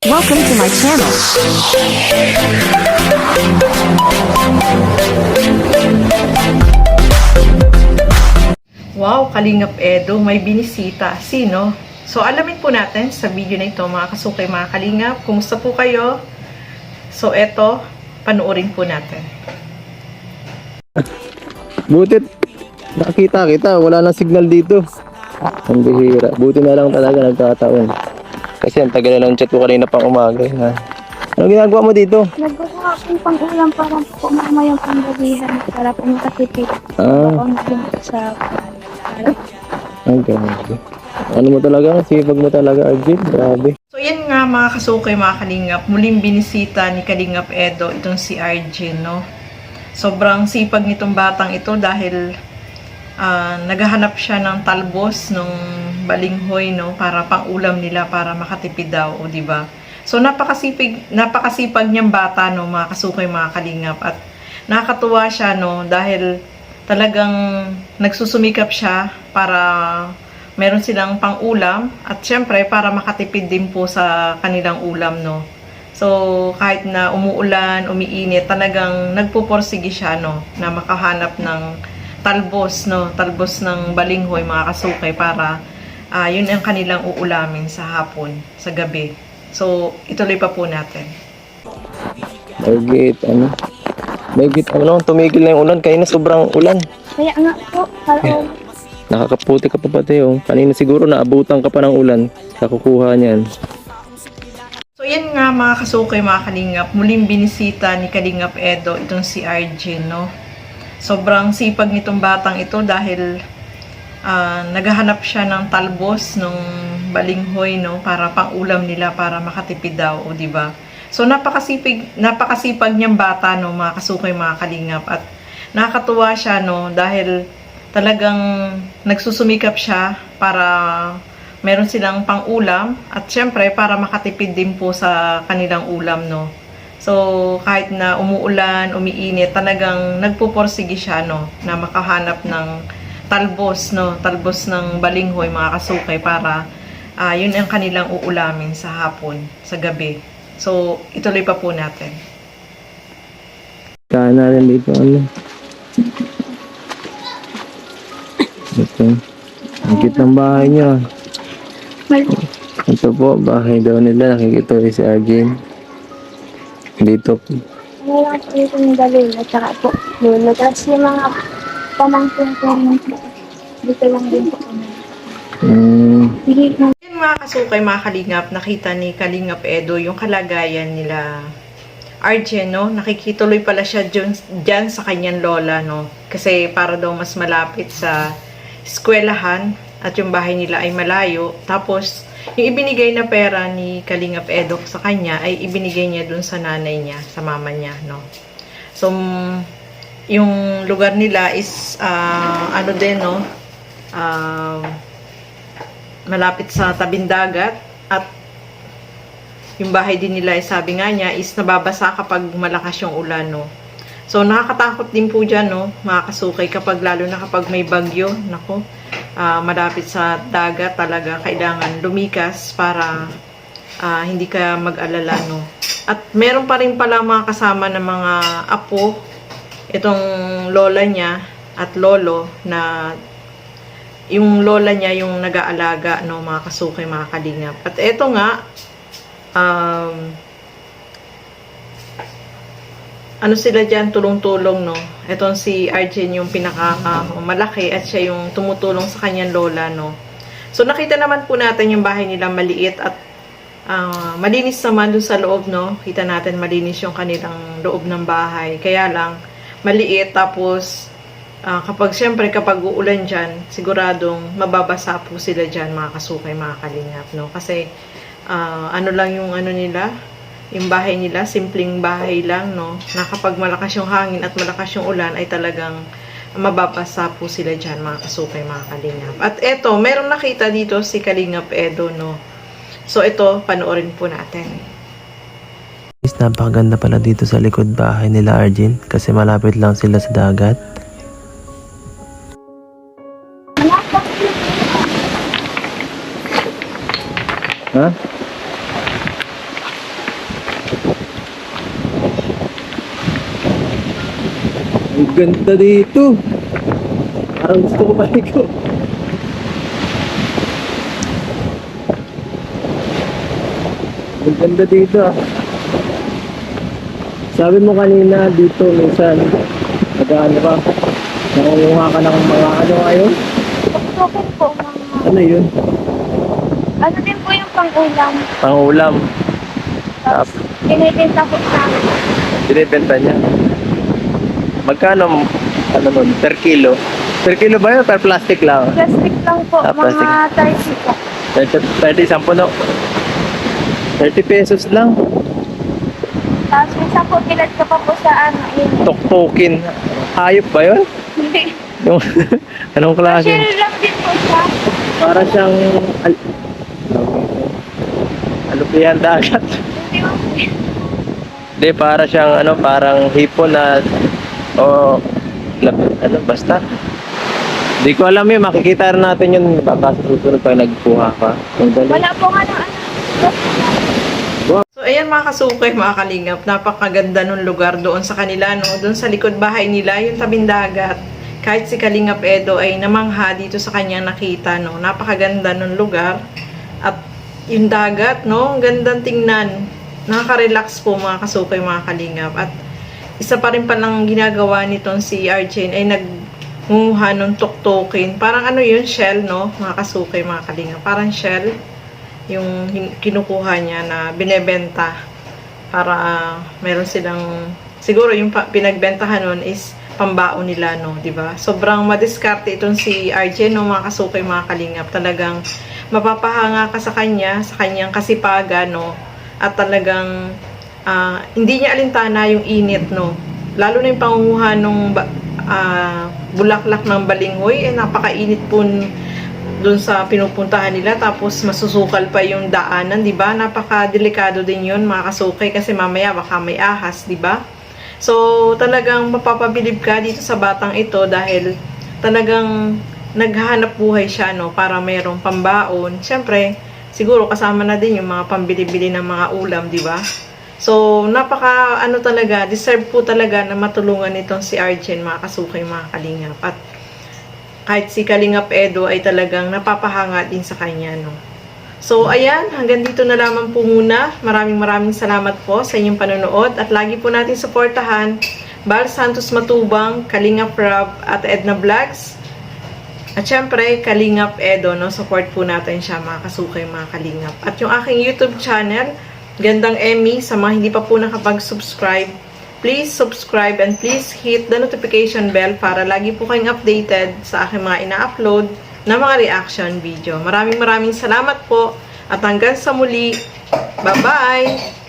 Welcome to my channel. Wow, Kalingap Edo, may binisita. Sino? So, alamin po natin sa video na ito, mga kasukay, mga Kalingap. Kumusta po kayo? So, eto, panuorin po natin. Butit, nakita kita, wala nang signal dito. Ang bihira. Buti na lang talaga nagkataon. Kasi ang tagal na ng chat ko kanina pang umaga. Ha? Ano ginagawa mo dito? Nagbuka akong pang-ulam para po mamayang panggabihan para po makatipid. Ah, Ako naging sa okay. Ano mo talaga? Sipag mo talaga, Arjun. Grabe. So, yan nga mga kasukay, mga Kalingap. Muling binisita ni Kalingap Edo itong si Arjen, no? Sobrang sipag nitong batang ito dahil naghahanap siya ng talbos nung balinghoy, no, para pang-ulam nila para makatipid daw, o di ba? So napakasipag niyang bata, no, mga kasukay, mga Kalingap, at nakakatuwa siya, no, dahil talagang nagsusumikap siya para meron silang pang-ulam at syempre para makatipid din po sa kanilang ulam, no. So kahit na umuulan, umiinit, talagang nagpuporsige siya, no, na makahanap ng talbos, no, talbos ng balinghoy, mga kasukay, para yun ang kanilang uulamin sa hapon, sa gabi. So ituloy pa po natin. Bagit, tumigil na yung ulan. Kaya na sobrang ulan. kaya nga po, para Nakakaputi ka pa pati, oh. Kanina siguro naabutan ka pa ng ulan. Kakukuha niyan. So yan nga mga kasukay, mga Kalingap, muling binisita ni Kalingap Edo itong si Arjen, no. Sobrang sipag nitong batang ito dahil naghahanap siya ng talbos nung balinghoy, no, para pang-ulam nila para makatipid daw, o di ba? So napakasipag niyang bata, no, mga kasukay, mga Kalingap, at nakakatuwa siya, no, dahil talagang nagsusumikap siya para meron silang pang-ulam at syempre para makatipid din po sa kanilang ulam, no. So kahit na umuulan, umiinit, talagang nagpuporsige siya, no, na makahanap ng talbos, no, talbos ng balinghoy, mga kasukay, para yun ang kanilang uulamin sa hapon, sa gabi. So ituloy pa po natin. Kaya na rin dito, ano. Ito. Ang cute ng bahay niya. Ito po, bahay daw nila. Nakikita si Arjen. Dito. wala po dito ng dalil at saka po lolo. Tapos yung mga pamangkin ko dito lang din po kami. Hindi na Yan mga kasukay, mga Kalingap, nakita ni Kalingap Edo yung kalagayan nila Arjen, no? Nakikituloy pala siya dyan sa kanyang lola, no? Kasi para daw mas malapit sa eskwelahan at yung bahay nila ay malayo. Tapos yung ibinigay na pera ni Kalingap Edo sa kanya ay ibinigay niya dun sa nanay niya, sa mama niya, no? So yung lugar nila is ano din, no? Malapit sa tabing dagat, at yung bahay din nila ay sabi nga niya is nababasa kapag malakas yung ulan, no? So nakakatakot din po dyan, no, mga kasukay, kapag lalo na kapag may bagyo, nako, malapit sa dagat, talaga kailangan lumikas para hindi ka mag-alala, no. At meron pa rin pala mga kasama ng mga apo itong lola niya at lolo, na yung lola niya yung nag-aalaga, no, mga kasukay, mga Kalingap. At eto nga, ano sila dyan, tulong-tulong, no. Etong si Arjen yung pinaka malaki at siya yung tumutulong sa kanyang lola, no. So nakita naman po natin yung bahay nila maliit at malinis naman dun sa loob, no. Kita natin malinis yung kanilang loob ng bahay. Kaya lang maliit, tapos kapag uulan dyan, siguradong mababasa po sila dyan, mga kasukay, mga Kalingap, no. Kasi ano lang yung ano nila, yung bahay nila, simpleng bahay lang, no, na kapag malakas yung hangin at malakas yung ulan ay talagang mababasa po sila dyan, mga kasukay, mga Kalingap. At eto, merong nakita dito si Kalingap Edo, no. So ito, panoorin po natin. Napakaganda pala dito sa likod bahay nila, Arjen, kasi malapit lang sila sa dagat. Ha? Ang ganda dito. Parang gusto ko maligo. Ang ganda dito ah. Sabi mo kanina dito minsan nag-ano ka, nakunguha ka ng mga ano ngayon? Tuktukin po mga... Ano yun? Ano din po yung pang-ulam. Pangulam. Tapos, binibenta po namin. Binibenta niya. Magkano ano nun? Per kilo? Per kilo ba yun? Per plastic lang? Plastic lang po, Plastic. mga 30 po. 30, 10 no? 30 pesos lang. Tapos minsan po, pilat ko pa po sa ano, yun. Tuktukin. Hayop ba yun? Hindi. Yung, anong klase? Share lang din po siya. Para siyang alupihan dagat. Hindi mo. Hindi, para siyang ano, parang hipon na ano, basta. Hindi ko alam yun, makikita rin natin yun baka sa susunod pag nagkuha ka. Wala po nga ng ano. So, ayan mga kasukay, mga kalingap, napakaganda nung lugar doon sa kanila, no? Doon sa likod bahay nila, yung tabing dagat. Kahit si Kalingap Edo ay namangha dito sa kanyang nakita, no? Napakaganda nung lugar. At yung dagat, no? Ang gandang tingnan. Nakaka-relax po mga kasukay, mga kalingap. At isa pa rin palang ginagawa nitong si Arjen ay nagmunguha ng tuktukin. Parang ano yun, shell, no? Mga kasukay, mga kalingap. Parang shell yung kinukuha niya na binebenta para meron silang siguro yung pinagbentahan nun is pambaon nila, no, di ba? Sobrang madiskarte itong si RJ, no, mga kasukay, mga kalingap. Talagang mapapahanga ka sa kanya, sa kanyang kasipagan, no, at talagang hindi niya alintana yung init, no. Lalo na yung pangunguha ng bulaklak ng balinghoy, napakainit po doon sa pinupuntahan nila, tapos masusukal pa yung daanan, di ba? Napaka-delikado din yun, mga kasukay, kasi mamaya baka may ahas, di ba? So, talagang mapapabilib ka dito sa batang ito dahil talagang naghahanap buhay siya, no, para mayroong pambaon. Siyempre, siguro kasama na din yung mga pambili-bili ng mga ulam, di ba? So, napaka, ano talaga, deserve po talaga na matulungan nitong si Arjen, mga kasukay, mga kalingap. At kahit si Kalingap Edo ay talagang napapahanga din sa kanya, no. So, ayan, hanggang dito na lamang po muna. Maraming salamat po sa inyong panonood at lagi po natin suportahan Bal Santos Matubang, Kalingap Rob at Edna Vlogs. At syempre, Kalingap Edo, no, support po natin siya, mga kasukay, mga kalingap. At yung aking YouTube channel, Gandang Emmy, sa mga hindi pa po nakapag-subscribe, please subscribe and please hit the notification bell para lagi po kayong updated sa aking mga ina-upload na mga reaction video. Maraming salamat po at hanggang sa muli. Bye-bye!